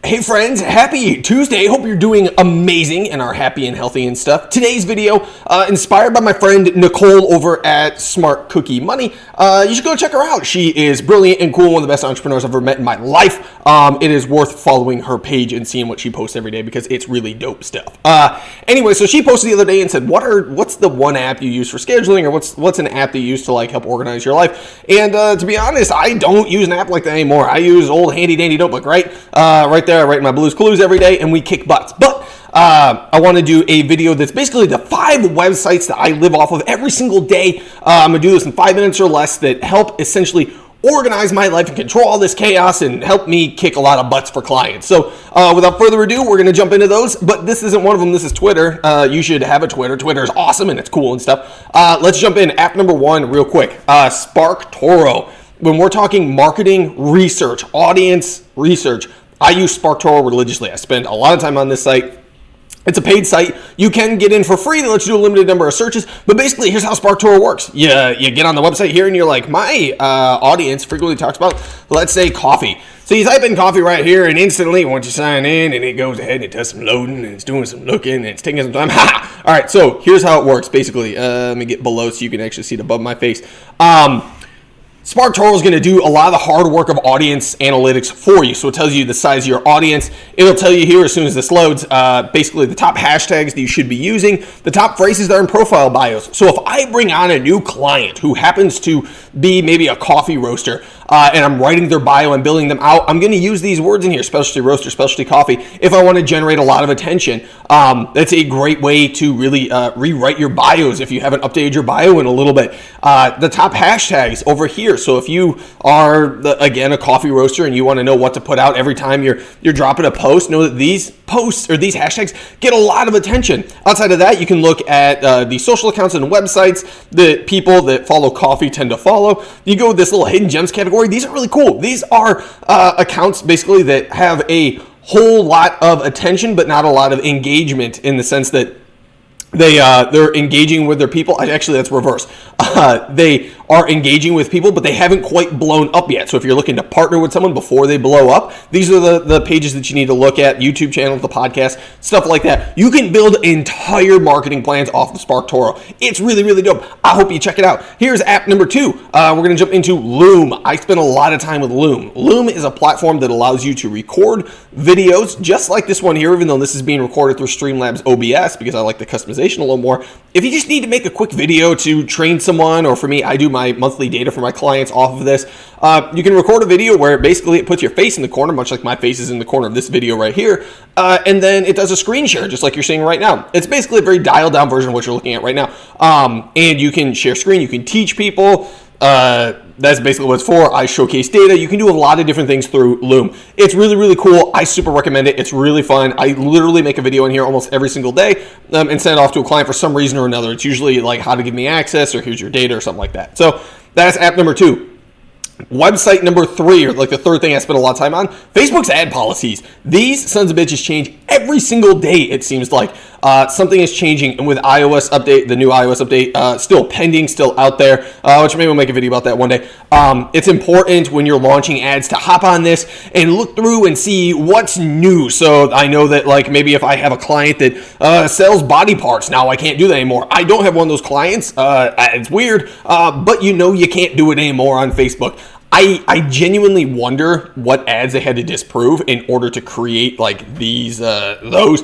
Hey friends, happy Tuesday. Hope you're doing amazing and are happy and healthy and stuff. Today's video, inspired by my friend Nicole over at Smart Cookie Money. You should go check her out. She is brilliant and cool, one of the best entrepreneurs I've ever met in my life. It is worth following her page and seeing what she posts every day because it's really dope stuff. Anyway, so she posted the other day and said, what's the one app you use for scheduling, or what's an app that you use to like help organize your life? And to be honest, I don't use an app like that anymore. I use old handy dandy notebook, right there. I write my Blue's Clues every day and we kick butts. But I want to do a video that's basically the 5 websites that I live off of every single day. I'm going to do this in 5 minutes or less that help essentially organize my life and control all this chaos and help me kick a lot of butts for clients. So without further ado, we're going to jump into those. But this isn't one of them. This is Twitter. You should have a Twitter. Twitter is awesome and it's cool and stuff. Let's jump in. App number 1 real quick. SparkToro. When we're talking marketing research, audience research, I use SparkToro religiously. I spend a lot of time on this site. It's a paid site. You can get in for free. They let you do a limited number of searches. But basically, here's how SparkToro works. You get on the website here, and you're like, my audience frequently talks about, let's say, coffee. So you type in coffee right here, and instantly, once you sign in, and it goes ahead and it does some loading, and it's doing some looking, and it's taking some time. Ha! All right, so here's how it works, basically. Let me get below so you can actually see it above my face. SparkToro is going to do a lot of the hard work of audience analytics for you. So it tells you the size of your audience. It'll tell you here as soon as this loads, basically the top hashtags that you should be using, the top phrases that are in profile bios. So if I bring on a new client who happens to be maybe a coffee roaster, and I'm writing their bio and building them out, I'm going to use these words in here, specialty roaster, specialty coffee, if I want to generate a lot of attention. That's a great way to really rewrite your bios if you haven't updated your bio in a little bit. The top hashtags over here. So if you are, again, a coffee roaster and you want to know what to put out every time you're dropping a post, know that these posts or these hashtags get a lot of attention. Outside of that, you can look at the social accounts and websites that people that follow coffee tend to follow. You go with this little hidden gems category. These are really cool. These are accounts basically that have a whole lot of attention, but not a lot of engagement in the sense that they're engaging with their people. Actually, that's reverse. They are engaging with people, but they haven't quite blown up yet. So if you're looking to partner with someone before they blow up, these are the pages that you need to look at, YouTube channels, the podcast, stuff like that. You can build entire marketing plans off of SparkToro. It's really, really dope. I hope you check it out. Here's app number 2. We're going to jump into Loom. I spend a lot of time with Loom. Loom is a platform that allows you to record videos just like this one here, even though this is being recorded through Streamlabs OBS because I like the customization a little more. If you just need to make a quick video to train someone, or for me, I do my monthly data for my clients off of this, you can record a video where basically it puts your face in the corner, much like my face is in the corner of this video right here, and then it does a screen share, just like you're seeing right now. It's basically a very dialed down version of what you're looking at right now. And you can share screen, you can teach people. That's basically what it's for. I showcase data. You can do a lot of different things through Loom. It's really, really cool. I super recommend it. It's really fun. I literally make a video in here almost every single day and send it off to a client for some reason or another. It's usually like how to give me access or here's your data or something like that. So that's app number 2. Website number 3, or like the third thing I spend a lot of time on, Facebook's ad policies. These sons of bitches change every single day, it seems like. Something is changing, and with iOS update, the new iOS update, still pending, still out there, which maybe we'll make a video about that one day. It's important when you're launching ads to hop on this and look through and see what's new. So I know that like maybe if I have a client that sells body parts, now I can't do that anymore. I don't have one of those clients. It's weird, but you can't do it anymore on Facebook. I genuinely wonder what ads they had to disprove in order to create like those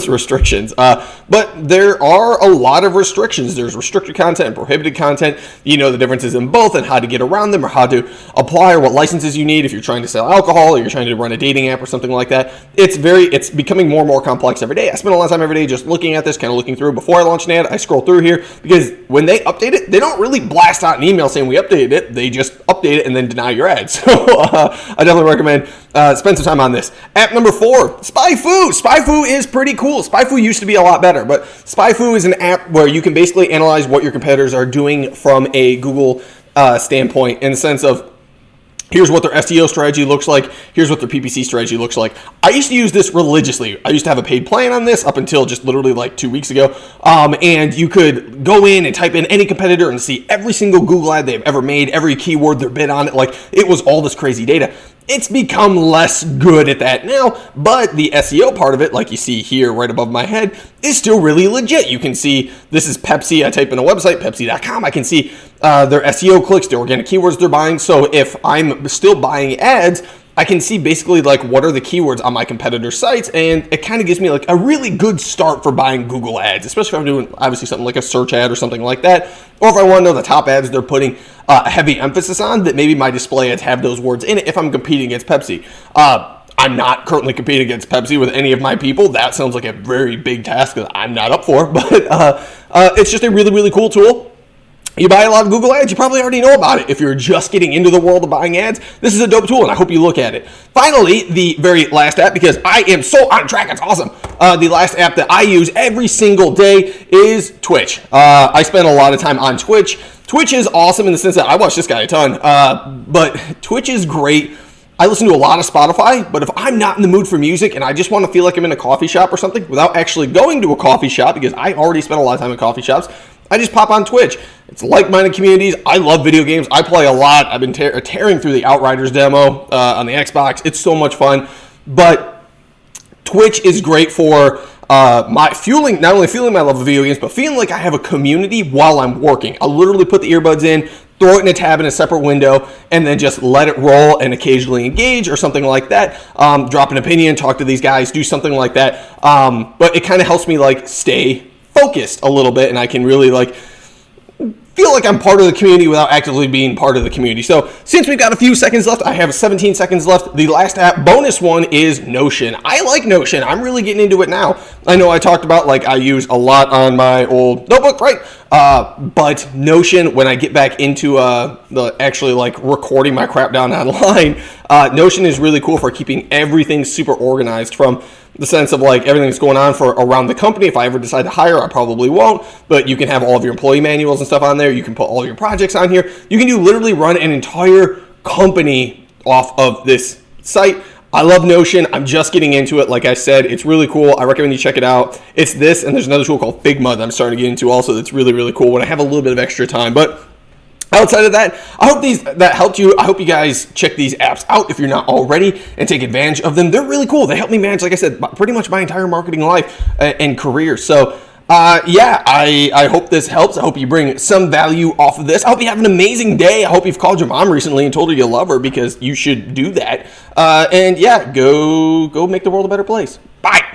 restrictions. But there are a lot of restrictions. There's restricted content and prohibited content. You know the differences in both and how to get around them or how to apply or what licenses you need if you're trying to sell alcohol or you're trying to run a dating app or something like that. It's becoming more and more complex every day. I spend a lot of time every day just looking at this, kind of looking through. Before I launch an ad, I scroll through here because when they update it, they don't really blast out an email saying we updated it. They just update it and then deny your ads. So I definitely recommend spend some time on this. App number 4, SpyFu. SpyFu is pretty cool. SpyFu used to be a lot better, but SpyFu is an app where you can basically analyze what your competitors are doing from a Google standpoint in the sense of here's what their SEO strategy looks like. Here's what their PPC strategy looks like. I used to use this religiously. I used to have a paid plan on this up until just literally like 2 weeks ago. And you could go in and type in any competitor and see every single Google ad they've ever made, every keyword, their bid on it. Like it was all this crazy data. it's become less good at that now, but the SEO part of it, like you see here right above my head, is still really legit. You can see this is Pepsi. I type in a website, Pepsi.com. I can see their SEO clicks, the organic keywords they're buying. So if I'm still buying ads, I can see basically like what are the keywords on my competitor sites, and it kind of gives me like a really good start for buying Google ads, especially if I'm doing obviously something like a search ad or something like that, or if I want to know the top ads they're putting a heavy emphasis on, that maybe my display ads have those words in it if I'm competing against Pepsi. I'm not currently competing against Pepsi with any of my people. That sounds like a very big task that I'm not up for, but it's just a really, really cool tool. You buy a lot of Google ads, you probably already know about it. If you're just getting into the world of buying ads, this is a dope tool, and I hope you look at it. Finally, the very last app, because I am so on track, it's awesome. The last app that I use every single day is Twitch. I spend a lot of time on Twitch. Twitch is awesome in the sense that I watch this guy a ton, but Twitch is great. I listen to a lot of Spotify, but if I'm not in the mood for music and I just want to feel like I'm in a coffee shop or something without actually going to a coffee shop, because I already spent a lot of time in coffee shops, I just pop on Twitch. It's like-minded communities. I love video games. I play a lot. I've been tearing through the Outriders demo on the Xbox. It's so much fun. But Twitch is great for not only fueling my love of video games, but feeling like I have a community while I'm working. I'll literally put the earbuds in, throw it in a tab in a separate window, and then just let it roll and occasionally engage or something like that. Drop an opinion, talk to these guys, do something like that. But it kind of helps me like stay focused a little bit, and I can really like feel like I'm part of the community without actively being part of the community. So since we've got a few seconds left, I have 17 seconds left. The last app bonus one is Notion. I like Notion. I'm really getting into it now. I know I talked about like I use a lot on my old notebook, right? But Notion, when I get back into the actually like recording my crap down online, Notion is really cool for keeping everything super organized, from the sense of like everything that's going on for around the company. If I ever decide to hire, I probably won't, but you can have all of your employee manuals and stuff on there. You can put all your projects on here. You can literally run an entire company off of this site. I love Notion. I'm just getting into it. Like I said, it's really cool. I recommend you check it out. It's this, and there's another tool called Figma that I'm starting to get into also that's really, really cool when I have a little bit of extra time. But outside of that, I hope that helped you. I hope you guys check these apps out if you're not already and take advantage of them. They're really cool. They help me manage, like I said, pretty much my entire marketing life and career. So I hope this helps. I hope you bring some value off of this. I hope you have an amazing day. I hope you've called your mom recently and told her you love her, because you should do that. And yeah, go make the world a better place. Bye.